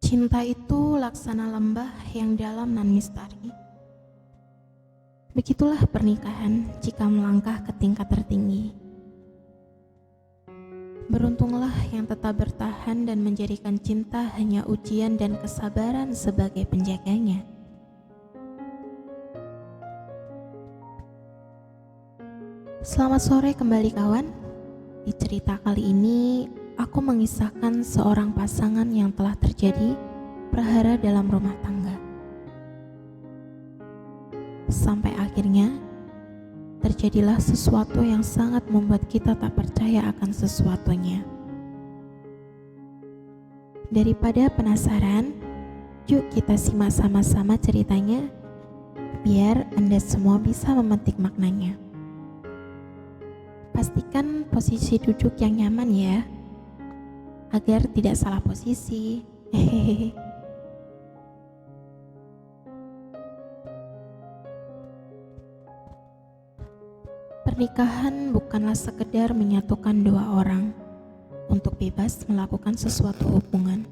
Cinta itu laksana lembah yang dalam nan misteri. Begitulah pernikahan jika melangkah ke tingkat tertinggi. Beruntunglah yang tetap bertahan dan menjadikan cinta hanya ujian dan kesabaran sebagai penjaganya. Selamat sore kembali kawan. Di cerita kali ini, aku mengisahkan seorang pasangan yang telah terjadi prahara dalam rumah tangga. Sampai akhirnya, terjadilah sesuatu yang sangat membuat kita tak percaya akan sesuatunya. Daripada penasaran, yuk kita simak sama-sama ceritanya, biar Anda semua bisa memetik maknanya. Pastikan posisi duduk yang nyaman ya, agar tidak salah posisi. Pernikahan bukanlah sekedar menyatukan dua orang untuk bebas melakukan sesuatu hubungan.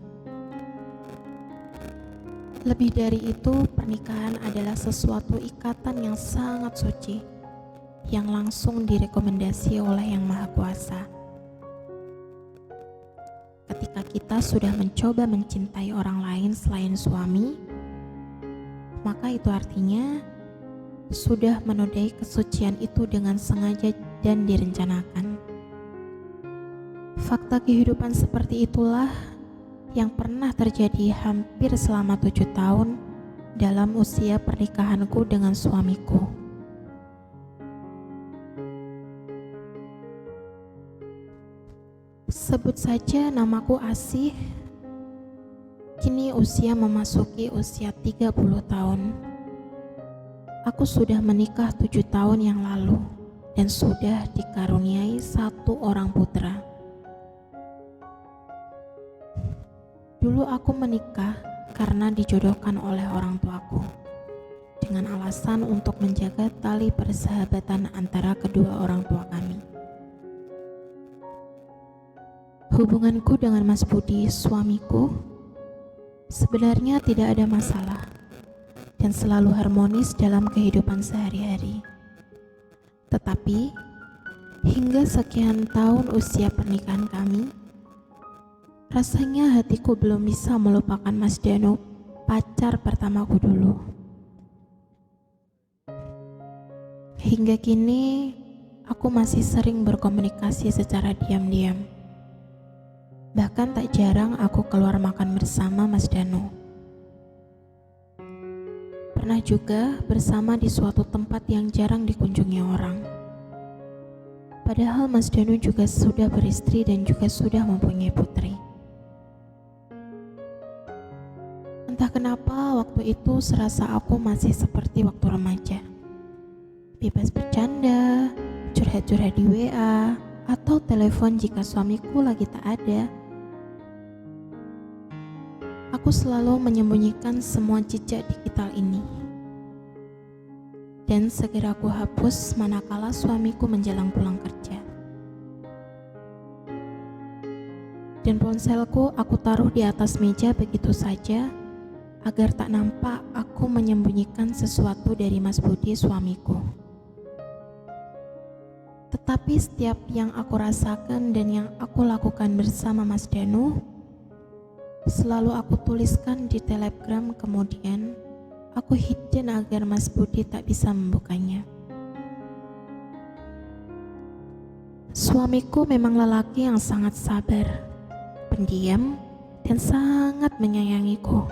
Lebih dari itu, pernikahan adalah sesuatu ikatan yang sangat suci, yang langsung direkomendasi oleh Yang Maha Kuasa. Ketika kita sudah mencoba mencintai orang lain selain suami, maka itu artinya sudah menodai kesucian itu dengan sengaja dan direncanakan. Fakta kehidupan seperti itulah yang pernah terjadi hampir selama 7 tahun dalam usia pernikahanku dengan suamiku. Sebut saja namaku Asih. Kini usia memasuki usia 30 tahun. Aku sudah menikah 7 tahun yang lalu dan sudah dikaruniai 1 orang putra. Dulu aku menikah karena dijodohkan oleh orang tuaku dengan alasan untuk menjaga tali persahabatan antara kedua orang tua kami. Hubunganku dengan Mas Budi, suamiku, sebenarnya tidak ada masalah dan selalu harmonis dalam kehidupan sehari-hari. Tetapi, hingga sekian tahun usia pernikahan kami, rasanya hatiku belum bisa melupakan Mas Danu, pacar pertamaku dulu. Hingga kini, aku masih sering berkomunikasi secara diam-diam. Bahkan tak jarang aku keluar makan bersama Mas Danu. Pernah juga bersama di suatu tempat yang jarang dikunjungi orang. Padahal Mas Danu juga sudah beristri dan juga sudah mempunyai putri. Entah kenapa waktu itu serasa aku masih seperti waktu remaja. Bebas bercanda, curhat-curhat di WA, atau telepon jika suamiku lagi tak ada. Aku selalu menyembunyikan semua jejak digital ini. Dan segera aku hapus manakala suamiku menjelang pulang kerja. Dan ponselku aku taruh di atas meja begitu saja, agar tak nampak aku menyembunyikan sesuatu dari Mas Budi suamiku. Tetapi setiap yang aku rasakan dan yang aku lakukan bersama Mas Danu, selalu aku tuliskan di Telegram, kemudian aku hidden agar Mas Budi tak bisa membukanya. Suamiku memang lelaki yang sangat sabar, pendiam, dan sangat menyayangiku.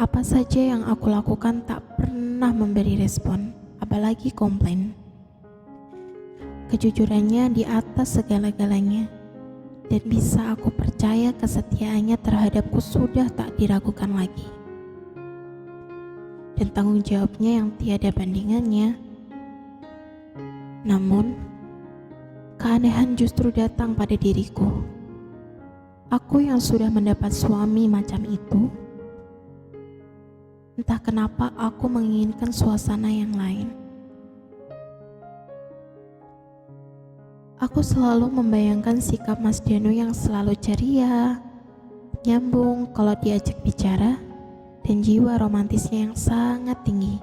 Apa saja yang aku lakukan tak pernah memberi respon, apalagi komplain. Kejujurannya di atas segala-galanya, dan bisa aku percaya kesetiaannya terhadapku sudah tak diragukan lagi. Dan tanggung jawabnya yang tiada bandingannya. Namun, keanehan justru datang pada diriku. Aku yang sudah mendapat suami macam itu, entah kenapa aku menginginkan suasana yang lain. Aku selalu membayangkan sikap Mas Danu yang selalu ceria, nyambung kalau diajak bicara, dan jiwa romantisnya yang sangat tinggi.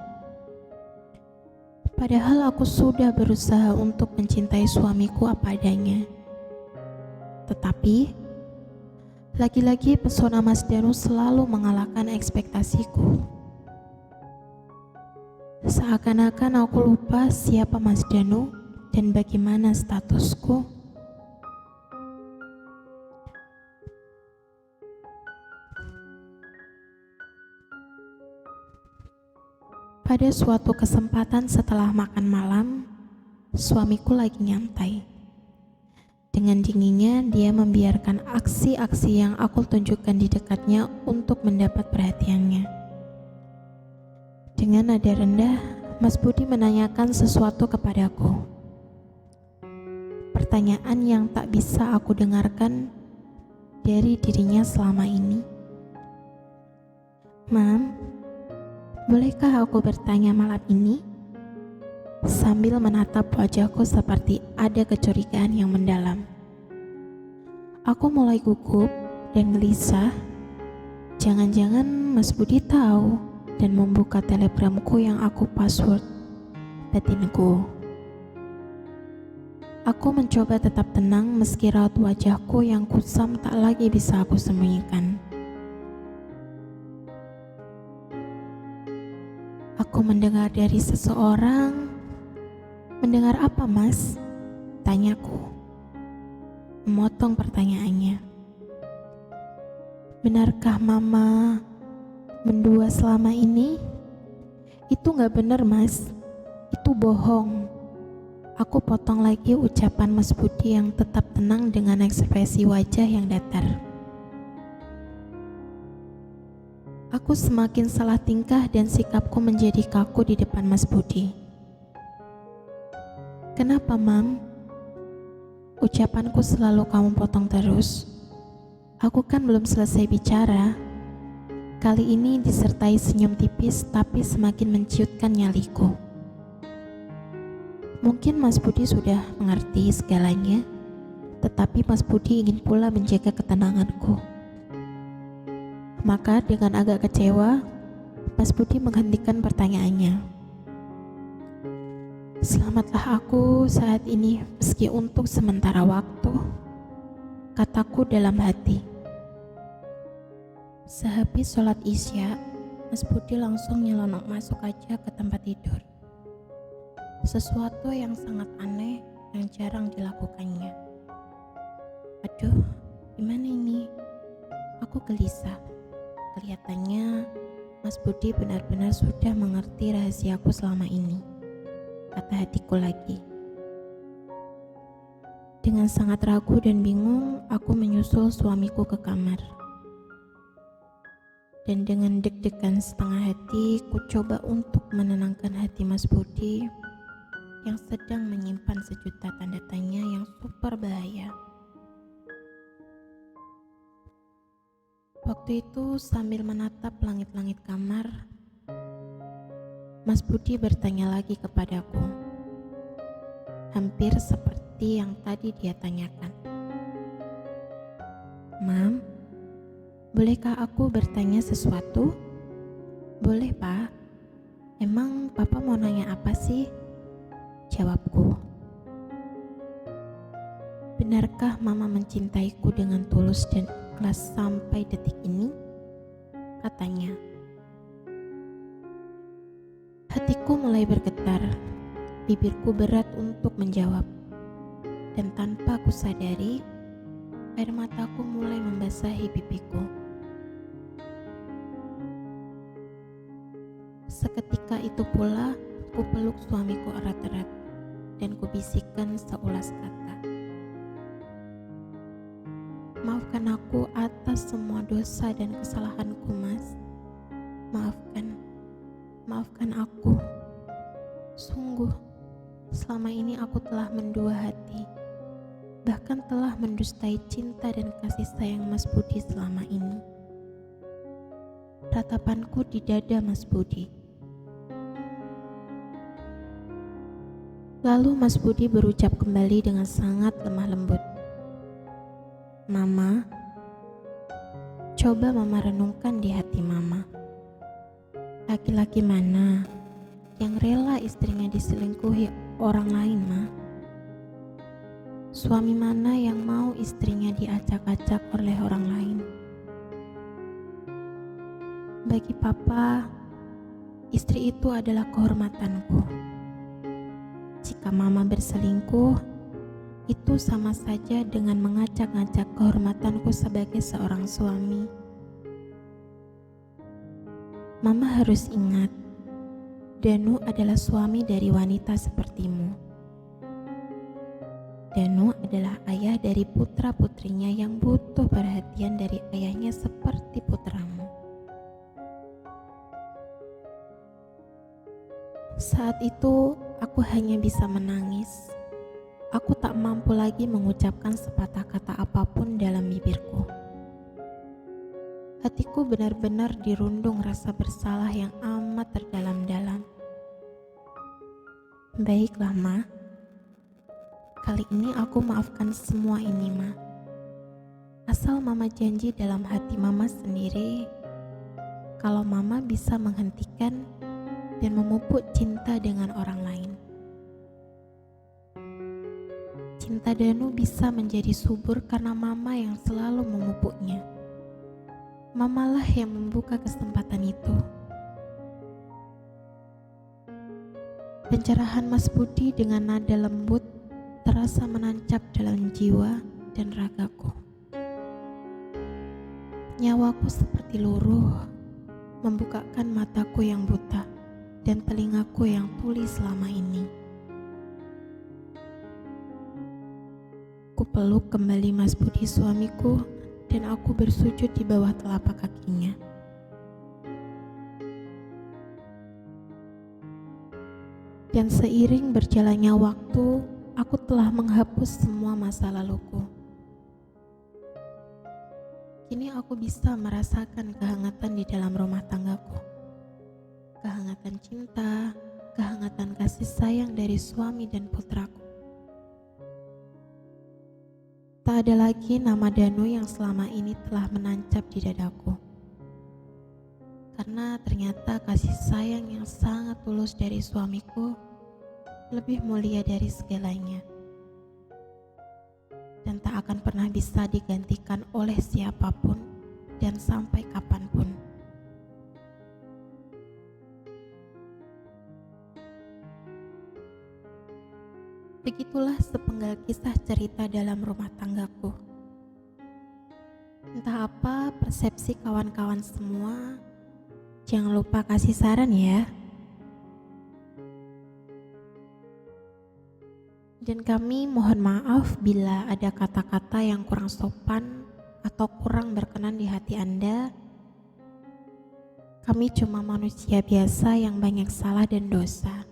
Padahal aku sudah berusaha untuk mencintai suamiku apa adanya. Tetapi, lagi-lagi pesona Mas Danu selalu mengalahkan ekspektasiku. Seakan-akan aku lupa siapa Mas Danu dan bagaimana statusku. Pada suatu kesempatan setelah makan malam, suamiku lagi nyantai. Dengan dinginnya, dia membiarkan aksi-aksi yang aku tunjukkan di dekatnya untuk mendapat perhatiannya. Dengan nada rendah, Mas Budi menanyakan sesuatu kepadaku. Pertanyaan yang tak bisa aku dengarkan dari dirinya selama ini. "Mam, bolehkah aku bertanya malam ini?" Sambil menatap wajahku seperti ada kecurigaan yang mendalam. Aku mulai gugup dan gelisah. Jangan-jangan Mas Budi tahu dan membuka telegramku yang aku password, batinku. Aku mencoba tetap tenang meski raut wajahku yang kusam tak lagi bisa aku sembunyikan. Aku mendengar dari seseorang. "Mendengar apa, Mas?" tanyaku, memotong pertanyaannya. "Benarkah Mama mendua selama ini?" "Itu gak benar, Mas. Itu bohong." Aku potong lagi ucapan Mas Budi yang tetap tenang dengan ekspresi wajah yang datar. Aku semakin salah tingkah dan sikapku menjadi kaku di depan Mas Budi. "Kenapa, Mam?" Ucapanku selalu kamu potong terus. Aku kan belum selesai bicara. Kali ini disertai senyum tipis tapi semakin menciutkan nyaliku. Mungkin Mas Budi sudah mengerti segalanya, tetapi Mas Budi ingin pula menjaga ketenanganku. Maka dengan agak kecewa, Mas Budi menghentikan pertanyaannya. "Selamatlah aku saat ini meski untuk sementara waktu," kataku dalam hati. Sehabis sholat Isya, Mas Budi langsung nyelonong masuk aja ke tempat tidur. Sesuatu yang sangat aneh yang jarang dilakukannya. Aduh, gimana ini? Aku gelisah. Kelihatannya Mas Budi benar-benar sudah mengerti rahasiaku selama ini, kata hatiku lagi. Dengan sangat ragu dan bingung, aku menyusul suamiku ke kamar. Dan dengan deg-degan setengah hati, ku coba untuk menenangkan hati Mas Budi yang sedang menyimpan sejuta tanda tanya yang super bahaya. Waktu itu sambil menatap langit-langit kamar, Mas Budi bertanya lagi kepadaku, hampir seperti yang tadi dia tanyakan. "Mam, bolehkah aku bertanya sesuatu?" "Boleh, Pak. Emang Papa mau nanya apa sih?" jawabku. "Benarkah Mama mencintaiku dengan tulus dan ikhlas sampai detik ini?" katanya. Hatiku mulai bergetar, bibirku berat untuk menjawab, dan tanpa kusadari, air mataku mulai membasahi pipiku. Seketika itu pula, ku peluk suamiku erat-erat dan kubisikkan seulas kata, "Maafkan aku atas semua dosa dan kesalahanku, Mas. Maafkan aku. Sungguh, selama ini aku telah mendua hati, bahkan telah mendustai cinta dan kasih sayang Mas Budi selama ini." Ratapanku di dada Mas Budi. Lalu Mas Budi berucap kembali dengan sangat lemah lembut, "Mama, Coba Mama renungkan di hati Mama. Laki-laki mana yang rela istrinya diselingkuhi orang lain, Ma? Suami mana yang mau istrinya diacak-acak oleh orang lain? Bagi Papa, istri itu adalah kehormatanku. Jika Mama berselingkuh, itu sama saja dengan mengacak-ngacak kehormatanku sebagai seorang suami. Mama harus ingat, Danu adalah suami dari wanita sepertimu. Danu adalah ayah dari putra-putrinya yang butuh perhatian dari ayahnya seperti putramu. Saat itu, aku hanya bisa menangis. Aku tak mampu lagi mengucapkan sepatah kata apapun dalam bibirku. Hatiku benar-benar dirundung rasa bersalah yang amat terdalam-dalam. Baiklah, Ma. Kali ini aku maafkan semua ini, Ma. Asal Mama janji dalam hati Mama sendiri, kalau Mama bisa menghentikan dan memupuk cinta dengan orang lain. Cinta Danu bisa menjadi subur karena Mama yang selalu memupuknya. Mamalah yang membuka kesempatan itu. Pencerahan Mas Budi dengan nada lembut terasa menancap dalam jiwa dan ragaku. Nyawaku seperti luruh, membukakan mataku yang buta dan telingaku yang tuli selama ini. Kupeluk kembali Mas Budi suamiku dan aku bersujud di bawah telapak kakinya. Dan seiring berjalannya waktu, aku telah menghapus semua masa laluku. Kini aku bisa merasakan kehangatan di dalam rumah tanggaku. Kehangatan cinta, kehangatan kasih sayang dari suami dan putraku. Tak ada lagi nama Danu yang selama ini telah menancap di dadaku. Karena ternyata kasih sayang yang sangat tulus dari suamiku lebih mulia dari segalanya. Dan tak akan pernah bisa digantikan oleh siapapun dan sampai kapanpun. Begitulah sepenggal kisah cerita dalam rumah tanggaku. Entah apa persepsi kawan-kawan semua, jangan lupa kasih saran ya. Dan kami mohon maaf bila ada kata-kata yang kurang sopan atau kurang berkenan di hati Anda. Kami cuma manusia biasa yang banyak salah dan dosa.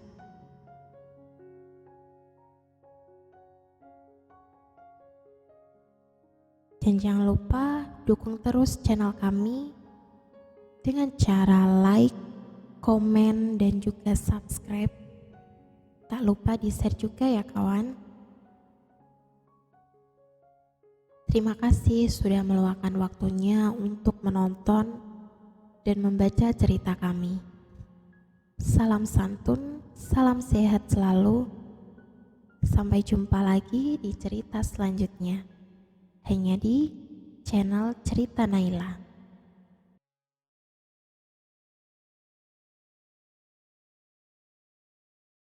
Dan jangan lupa dukung terus channel kami dengan cara like, komen, dan juga subscribe. Tak lupa di-share juga ya kawan. Terima kasih sudah meluangkan waktunya untuk menonton dan membaca cerita kami. Salam santun, salam sehat selalu. Sampai jumpa lagi di cerita selanjutnya. Hanya di channel Cerita Naila.